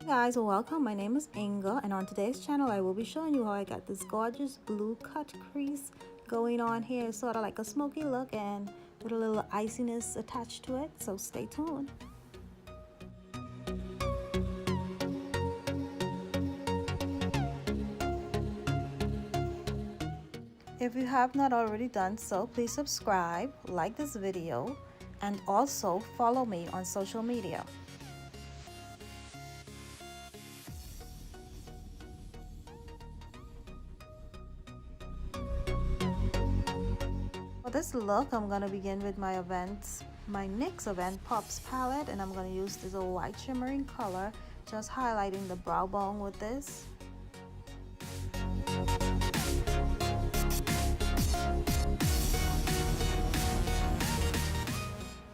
Hey guys, welcome. My name is Inga, and on today's channel I will be showing you how I got this gorgeous blue cut crease going on here. It's sort of like a smoky look and with a little iciness attached to it, so stay tuned. If you have not already done so, please subscribe, like this video, and also follow me on social media. For this look, I'm going to begin with my Nyx Avant Pops palette, and I'm going to use this white shimmering color, just highlighting the brow bone with this.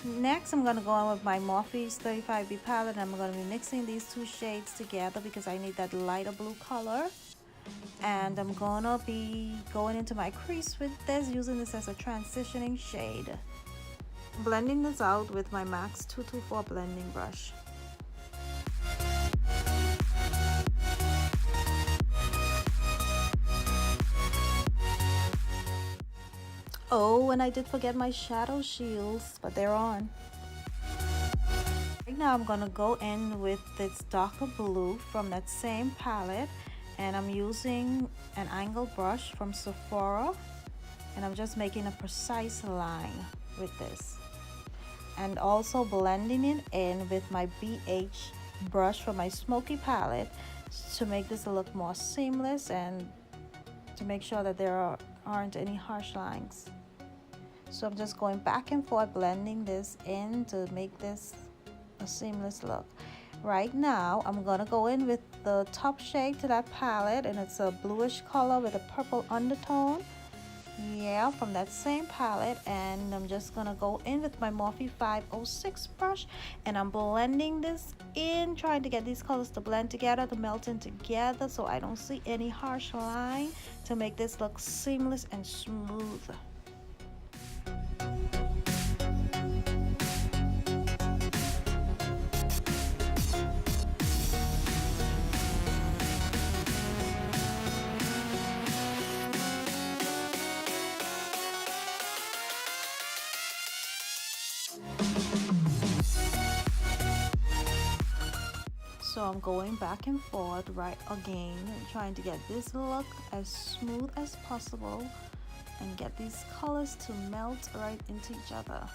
Next, I'm going to go on with my Morphe's 35B palette, and I'm going to be mixing these two shades together because I need that lighter blue color. And I'm going to be going into my crease with this, using this as a transitioning shade. Blending this out with my MAC 224 blending brush. Oh, and I did forget my shadow shields, but they're on. Right now I'm gonna go in with this darker blue from that same palette, and I'm using an angled brush from Sephora, and I'm just making a precise line with this, and also blending it in with my BH brush from my Smoky palette to make this look more seamless and to make sure that there aren't any harsh lines. So I'm just going back and forth blending this in to make this a seamless look. Right now I'm gonna go in with the top shade to that palette, and it's a bluish color with a purple undertone, yeah, from that same palette. And I'm just gonna go in with my Morphe 506 brush, and I'm blending this in, trying to get these colors to blend together, to melt in together, so I don't see any harsh line, to make this look seamless and smooth. So I'm going back and forth right again, trying to get this look as smooth as possible and get these colors to melt right into each other.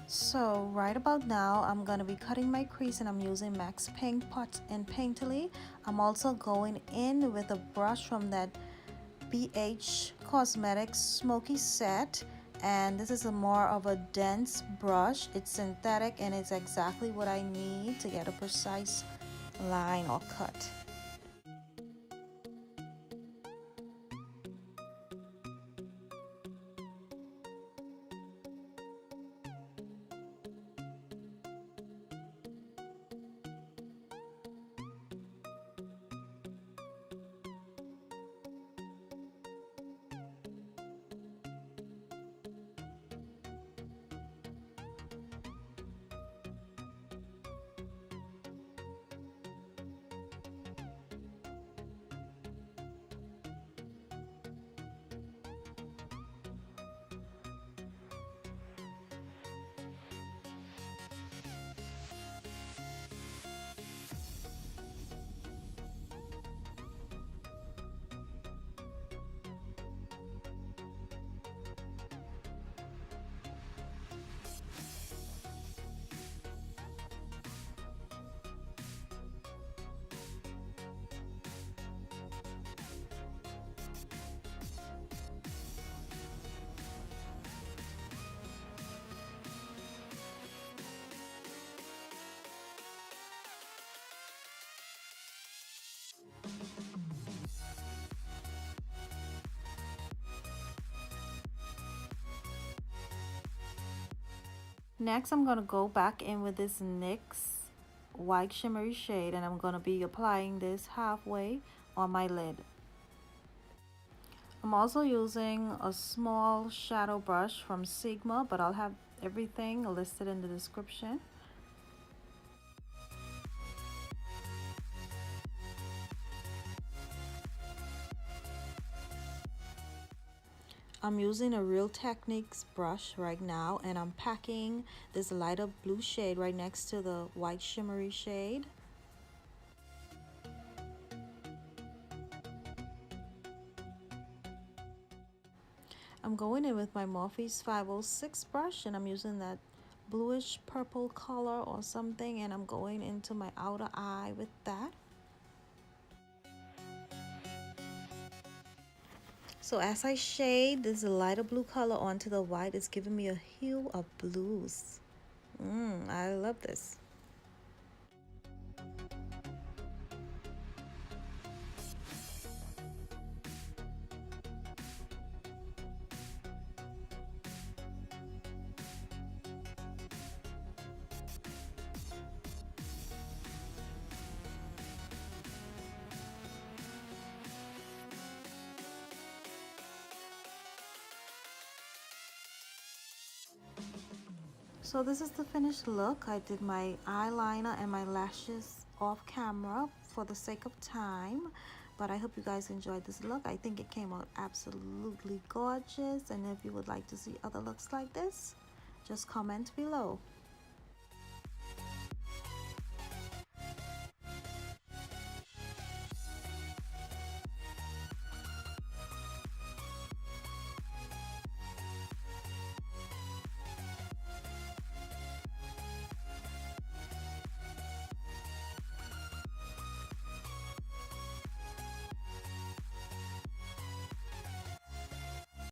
So right about now I'm gonna be cutting my crease, and I'm using MAC's Pink Pot and Painterly. I'm also going in with a brush from that BH Cosmetics Smoky set, and this is a more of a dense brush. It's synthetic and it's exactly what I need to get a precise line or cut. Next, I'm going to go back in with this NYX white shimmery shade, and I'm going to be applying this halfway on my lid. I'm also using a small shadow brush from Sigma, but I'll have everything listed in the description. I'm using a Real Techniques brush right now, and I'm packing this lighter blue shade right next to the white shimmery shade. I'm going in with my Morphe's 506 brush, and I'm using that bluish purple color or something, and I'm going into my outer eye with that. So as I shade this lighter blue color onto the white, it's giving me a hue of blues. I love this. So this is the finished look. I did my eyeliner and my lashes off camera for the sake of time, but I hope you guys enjoyed this look. I think it came out absolutely gorgeous, and if you would like to see other looks like this, just comment below.